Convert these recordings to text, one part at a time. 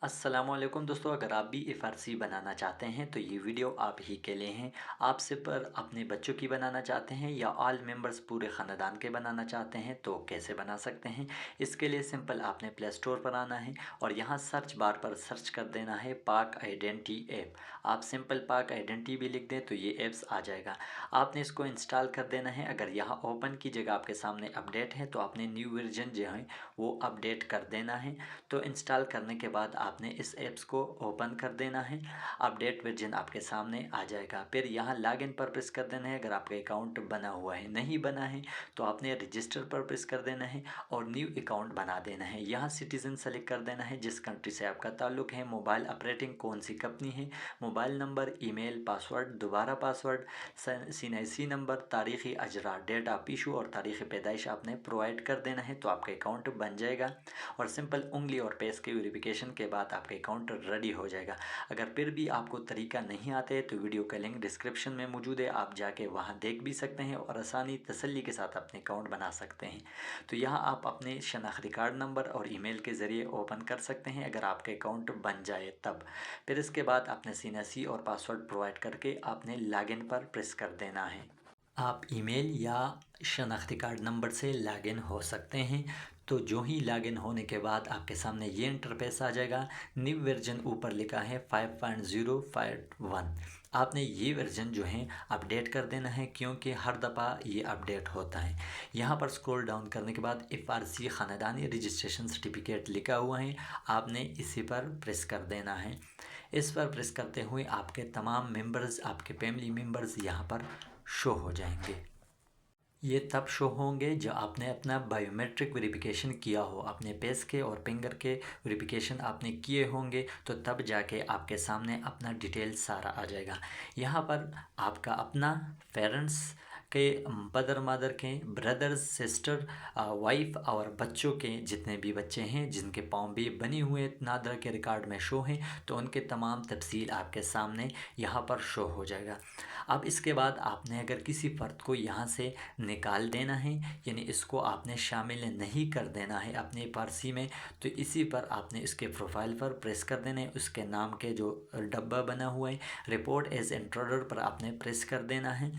अस्सलामुअलैकुम दोस्तों, अगर आप भी एफआरसी बनाना चाहते हैं तो ये वीडियो आप ही के लिए हैं। आप सिर्फ पर अपने बच्चों की बनाना चाहते हैं या ऑल मेंबर्स पूरे ख़ानदान के बनाना चाहते हैं तो कैसे बना सकते हैं। इसके लिए सिंपल आपने प्ले स्टोर पर आना है और यहाँ सर्च बार पर सर्च कर देना है पाक आइडेंटिटी ऐप। आप सिंपल पाक आइडेंटिटी भी लिख दें तो ये ऐप्स आ जाएगा। आपने इसको इंस्टॉल कर देना है। अगर यहाँ ओपन की जगह आपके सामने अपडेट है तो आपने न्यू वर्जन जो है वो अपडेट कर देना है। तो इंस्टॉल करने के बाद आपने इस ऐप्स को ओपन कर देना है। अपडेट वर्जन आपके सामने आ जाएगा। फिर यहाँ लॉगिन पर प्रेस कर देना है। अगर आपका अकाउंट बना हुआ है, नहीं बना है तो आपने रजिस्टर पर प्रेस कर देना है और न्यू अकाउंट बना देना है। यहाँ सिटीज़न सेलेक्ट कर देना है, जिस कंट्री से आपका ताल्लुक़ है, मोबाइल ऑपरेटिंग कौन सी कंपनी है, मोबाइल नंबर, ईमेल, पासवर्ड, दोबारा पासवर्ड, सीएनआईसी नंबर, तारीख़ी अजरा, डेट ऑफ इशू और तारीख़ पैदाइश आपने प्रोवाइड कर देना है तो आपका अकाउंट बन जाएगा। और सिंपल उंगली और फेस के वेरिफिकेशन के बाद आपका अकाउंट रेडी हो जाएगा। अगर फिर भी आपको तरीका नहीं आता है तो वीडियो का लिंक डिस्क्रिप्शन में मौजूद है, आप जाके वहां देख भी सकते हैं और आसानी तसल्ली के साथ अपने अकाउंट बना सकते हैं। तो यहाँ आप अपने शनाख्ती कार्ड नंबर और ईमेल के ज़रिए ओपन कर सकते हैं अगर आपका अकाउंट बन जाए तब। फिर इसके बाद अपने सीएनसी और पासवर्ड प्रोवाइड करके आपने लॉगिन पर प्रेस कर देना है। आप ईमेल या शनाख्ती कार्ड नंबर से लॉगिन हो सकते हैं। तो जो ही लॉगिन होने के बाद आपके सामने ये इंटरफेस आ जाएगा। न्यू वर्जन ऊपर लिखा है 5.051। आपने ये वर्जन जो है अपडेट कर देना है क्योंकि हर दफ़ा ये अपडेट होता है। यहाँ पर स्क्रॉल डाउन करने के बाद एफआरसी ख़ानदानी रजिस्ट्रेशन सर्टिफिकेट लिखा हुआ है, आपने इसी पर प्रेस कर देना है। इस पर प्रेस करते हुए आपके तमाम मेंबर्स, आपके फैमिली मेंबर्स यहाँ पर शो हो जाएंगे। ये तब शो होंगे जब आपने अपना बायोमेट्रिक वेरिफिकेशन किया हो, अपने फेस के और फिंगर के वेरिफिकेशन आपने किए होंगे तो तब जाके आपके सामने अपना डिटेल सारा आ जाएगा। यहाँ पर आपका अपना पेरेंट्स के, मदर मदर के, ब्रदर्स, सिस्टर, वाइफ और बच्चों के जितने भी बच्चे हैं जिनके पाँव भी बने हुए नादरा के रिकॉर्ड में शो हैं तो उनके तमाम तफसील आपके सामने यहाँ पर शो हो जाएगा। अब इसके बाद आपने अगर किसी फ़र्द को यहाँ से निकाल देना है, यानी इसको आपने शामिल नहीं कर देना है अपने पारसी में, तो इसी पर आपने इसके प्रोफाइल पर प्रेस कर देना है। उसके नाम के जो डब्बा बना हुआ है रिपोर्ट एज इंट्रूडर पर आपने प्रेस कर देना है।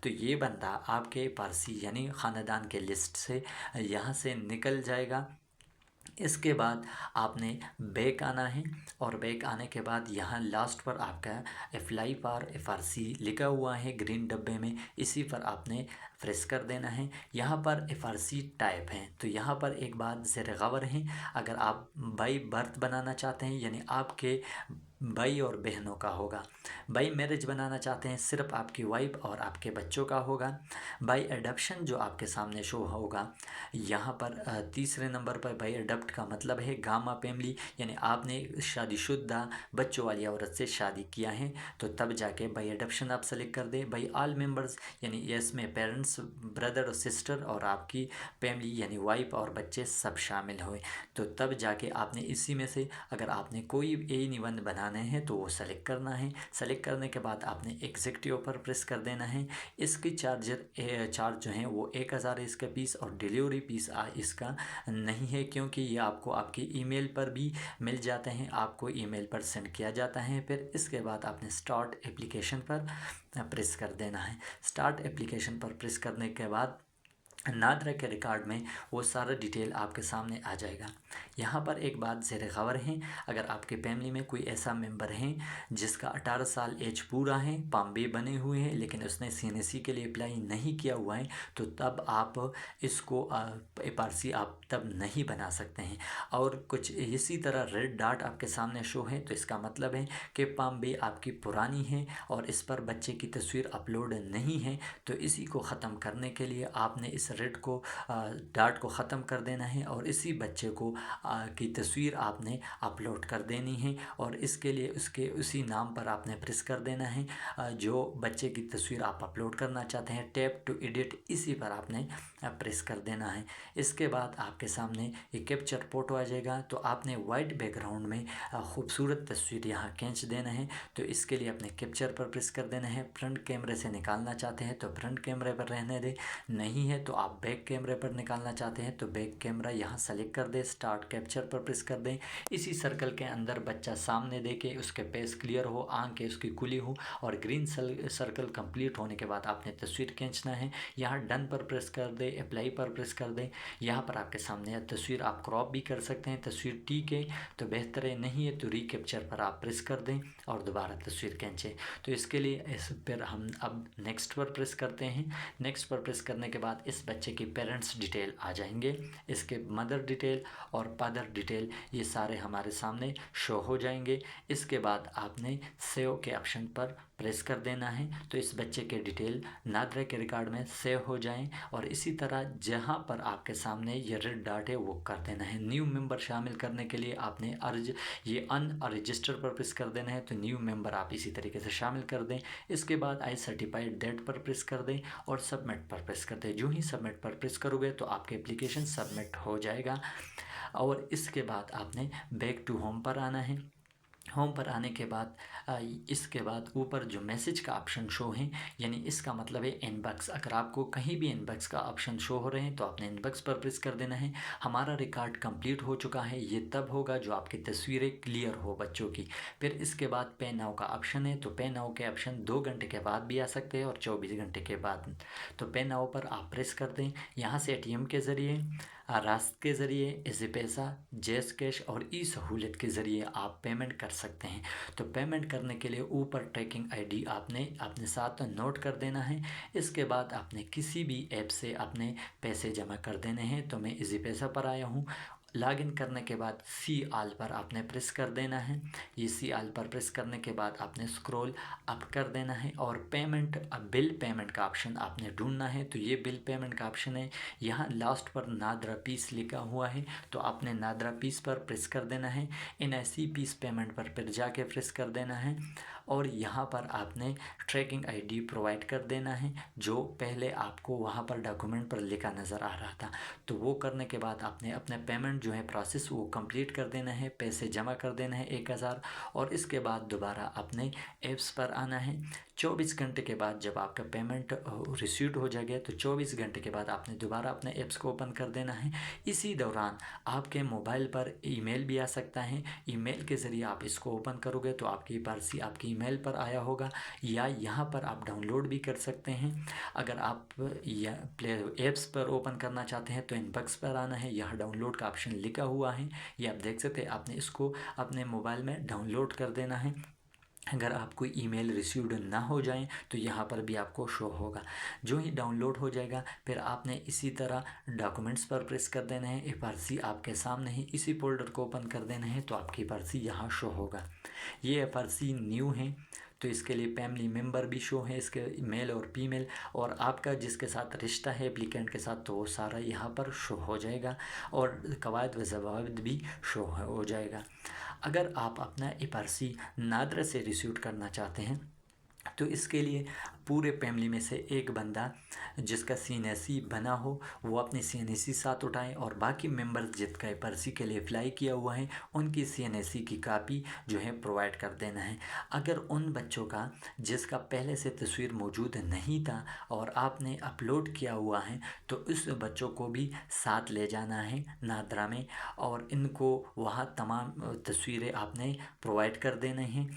तो ये बंदा आपके पारसी यानी ख़ानदान के लिस्ट से यहाँ से निकल जाएगा। इसके बाद आपने बैक आना है और बैक आने के बाद यहाँ लास्ट पर आपका अप्लाई फॉर एफआरसी लिखा हुआ है ग्रीन डब्बे में, इसी पर आपने प्रेस कर देना है। यहाँ पर एफआरसी टाइप है तो यहाँ पर एक बात ज़ेर गौर है, अगर आप बाई बर्थ बनाना चाहते हैं यानी आपके भाई और बहनों का होगा। बाई मैरिज बनाना चाहते हैं सिर्फ आपकी वाइफ और आपके बच्चों का होगा। बाई अडॉप्शन जो आपके सामने शो होगा यहाँ पर तीसरे नंबर पर बाई अडॉप्ट का मतलब है गामा फैमिली, यानी आपने शादीशुदा बच्चों वाली औरत से शादी किया है तो तब जाके बाई अडॉप्शन आप सेलेक्ट कर दें। बाई ऑल मेंबर्स यानी इसमें पेरेंट्स, ब्रदर और सिस्टर और आपकी फैमिली यानी वाइफ और बच्चे सब शामिल हुए तो तब जाके आपने इसी में से अगर आपने कोई ए निबंध बनाने हैं तो वो सेलेक्ट करना है। सेलेक्ट करने के बाद आपने एग्जीक्यूटिव पर प्रेस कर देना है। इसकी चार्ज जो है वो 1000 है इसका फीस और डिलीवरी फीस इसका नहीं है क्योंकि ये आपको आपके ईमेल पर भी मिल जाते हैं, आपको ईमेल पर सेंड किया जाता है। फिर इसके बाद आपने स्टार्ट एप्लीकेशन पर प्रेस कर देना है। स्टार्ट एप्लीकेशन पर प्रेस करने के बाद नादरा के रिकॉर्ड में वो सारा डिटेल आपके सामने आ जाएगा। यहाँ पर एक बात ज़ेर गौर है, अगर आपके फैमिली में कोई ऐसा मेंबर है जिसका 18 साल एज पूरा है, पाम्बे बने हुए हैं लेकिन उसने सीएनसी के लिए अप्लाई नहीं किया हुआ है तो तब आप इसको पारसी आप तब नहीं बना सकते हैं। और कुछ इसी तरह रेड डॉट आपके सामने शो है तो इसका मतलब है कि पाम्बे आपकी पुरानी है और इस पर बच्चे की तस्वीर अपलोड नहीं है। तो इसी को ख़त्म करने के लिए आपने इस रेड को डॉट को ख़त्म कर देना है और इसी बच्चे को की तस्वीर आपने अपलोड कर देनी है और इसके लिए उसके उसी नाम पर आपने प्रेस कर देना है जो बच्चे की तस्वीर आप अपलोड करना चाहते हैं। टैप टू एडिट इसी पर आपने प्रेस कर देना है। इसके बाद आपके सामने एक कैप्चर फोटो आ जाएगा तो आपने वाइट बैकग्राउंड में खूबसूरत तस्वीर यहाँ खींच देना है। तो इसके लिए अपने कैप्चर पर प्रेस कर देना है। फ्रंट कैमरे से निकालना चाहते हैं तो फ्रंट कैमरे पर रहने दें, नहीं है तो आप बैक कैमरे पर निकालना चाहते हैं तो बैक कैमरा यहाँ सेलेक्ट कर दें, स्टार्ट कैप्चर पर प्रेस कर दें। इसी सर्कल के अंदर बच्चा सामने देके उसके फेस क्लियर हो, आंखें उसकी खुली हो और ग्रीन सर्कल कंप्लीट होने के बाद आपने तस्वीर खींचना है। यहाँ डन पर प्रेस कर दें, अप्लाई पर प्रेस कर दें। यहाँ पर आपके सामने तस्वीर आप क्रॉप भी कर सकते हैं। तस्वीर ठीक है तो बेहतर है, नहीं है तो रिकैप्चर पर आप प्रेस कर दें और दोबारा तस्वीर खींचें। तो इसके लिए इस पर हम अब नेक्स्ट पर प्रेस करते हैं। नेक्स्ट पर प्रेस करने के बाद इस बच्चे की पेरेंट्स डिटेल आ जाएंगे, इसके मदर डिटेल और फादर डिटेल ये सारे हमारे सामने शो हो जाएंगे। इसके बाद आपने सेव के ऑप्शन पर प्रेस कर देना है तो इस बच्चे के डिटेल नादरा के रिकॉर्ड में सेव हो जाएं। और इसी तरह जहां पर आपके सामने ये रेड डॉट है वो कर देना है। न्यू मेंबर शामिल करने के लिए आपने ये अनरजिस्टर पर प्रेस कर देना है तो न्यू मेंबर आप इसी तरीके से शामिल कर दें। इसके बाद आई सर्टिफाइड दैट पर प्रेस कर दें और सबमिट पर प्रेस कर दें। जो ही सबमिट पर प्रेस करोगे तो आपके एप्लीकेशन सबमिट हो जाएगा। और इसके बाद आपने बैक टू होम पर आना है। होम पर आने के बाद इसके बाद ऊपर जो मैसेज का ऑप्शन शो है, यानी इसका मतलब है इनबॉक्स। अगर आपको कहीं भी इनबॉक्स का ऑप्शन शो हो रहे हैं तो आपने इनबॉक्स पर प्रेस कर देना है। हमारा रिकॉर्ड कंप्लीट हो चुका है, ये तब होगा जो आपकी तस्वीरें क्लियर हो बच्चों की। फिर इसके बाद पे नाउ का ऑप्शन है तो पे नाउ के ऑप्शन 2 घंटे के बाद भी आ सकते हैं और 24 घंटे के बाद। तो पे नाउ पर आप प्रेस कर दें। यहाँ से ATM के ज़रिए, रास्त के ज़रिए, इजी पैसा, जैस कैश और ई सहूलियत के ज़रिए आप पेमेंट कर सकते हैं। तो पेमेंट करने के लिए ऊपर ट्रैकिंग ID आपने अपने साथ नोट कर देना है। इसके बाद आपने किसी भी ऐप से अपने पैसे जमा कर देने हैं। तो मैं इजी पैसा पर आया हूँ। लॉगिन करने के बाद सी ऑल पर आपने प्रेस कर देना है। ये सी ऑल पर प्रेस करने के बाद आपने स्क्रॉल अप कर देना है और पेमेंट बिल पेमेंट का ऑप्शन आपने ढूंढना है। तो ये बिल पेमेंट का ऑप्शन है, यहाँ लास्ट पर नादरा पीस लिखा हुआ है तो आपने नादरा पीस पर प्रेस कर देना है। NIC पीस पेमेंट पर फिर जाके प्रेस कर देना है और यहाँ पर आपने ट्रैकिंग ID प्रोवाइड कर देना है जो पहले आपको वहाँ पर डॉक्यूमेंट पर लिखा नज़र आ रहा था। तो वो करने के बाद आपने अपने पेमेंट जो है प्रोसेस वो कंप्लीट कर देना है, पैसे जमा कर देना है 1000। और इसके बाद दोबारा अपने ऐप्स पर आना है। 24 घंटे के बाद जब आपका पेमेंट रिसीव्ड हो जाएगा तो 24 घंटे के बाद आपने दोबारा अपने ऐप्स को ओपन कर देना है। इसी दौरान आपके मोबाइल पर ईमेल भी आ सकता है। ईमेल के ज़रिए आप इसको ओपन करोगे तो आपकी पारसी आपकी ईमेल पर आया होगा या यहाँ पर आप डाउनलोड भी कर सकते हैं। अगर आप या प्ले ऐप्स पर ओपन करना चाहते हैं तो इनबॉक्स पर आना है, यहाँ डाउनलोड का ऑप्शन लिखा हुआ है, ये आप देख सकते हैं। आपने इसको अपने मोबाइल में डाउनलोड कर देना है। अगर आपको ईमेल रिसीव्ड ना हो जाए तो यहाँ पर भी आपको शो होगा। जो ही डाउनलोड हो जाएगा फिर आपने इसी तरह डॉक्यूमेंट्स पर प्रेस कर देना है। FRC आपके सामने ही, इसी फोल्डर को ओपन कर देना है तो आपकी FRC यहाँ शो होगा। ये FRC न्यू है तो इसके लिए फैमिली मेम्बर भी शो है, इसके मेल और फीमेल, और आपका जिसके साथ रिश्ता है एप्लीकेंट के साथ तो वो सारा यहाँ पर शो हो जाएगा और कवायद व ज़वाबित भी शो हो जाएगा। अगर आप अपना FRC नादरा से रिसीव करना चाहते हैं तो इसके लिए पूरे फैमिली में से एक बंदा जिसका CNAC बना हो वो अपनी CNAC साथ उठाएं और बाकी मेंबर्स जिसका FRC के लिए अप्लाई किया हुआ है उनकी CNAC की कापी जो है प्रोवाइड कर देना है। अगर उन बच्चों का जिसका पहले से तस्वीर मौजूद नहीं था और आपने अपलोड किया हुआ है तो उस बच्चों को भी साथ ले जाना है नादरा में और इनको वहाँ तमाम तस्वीरें आपने प्रोवाइड कर देने हैं।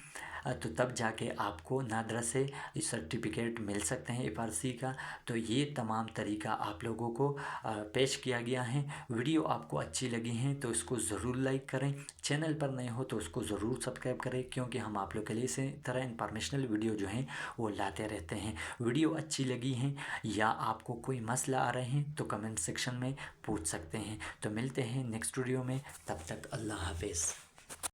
तो तब जाके आपको नादरा से सर्टिफिकेट मिल सकते हैं FRC का। तो ये तमाम तरीका आप लोगों को पेश किया गया है। वीडियो आपको अच्छी लगी हैं तो इसको ज़रूर लाइक करें, चैनल पर नए हो तो उसको ज़रूर सब्सक्राइब करें क्योंकि हम आप लोग के लिए इसी तरह इंफॉर्मेशनल वीडियो जो हैं वो लाते रहते हैं। वीडियो अच्छी लगी हैं या आपको कोई मसला आ रहे हैं तो कमेंट सेक्शन में पूछ सकते हैं। तो मिलते हैं नेक्स्ट वीडियो में, तब तक अल्लाह हाफिज़।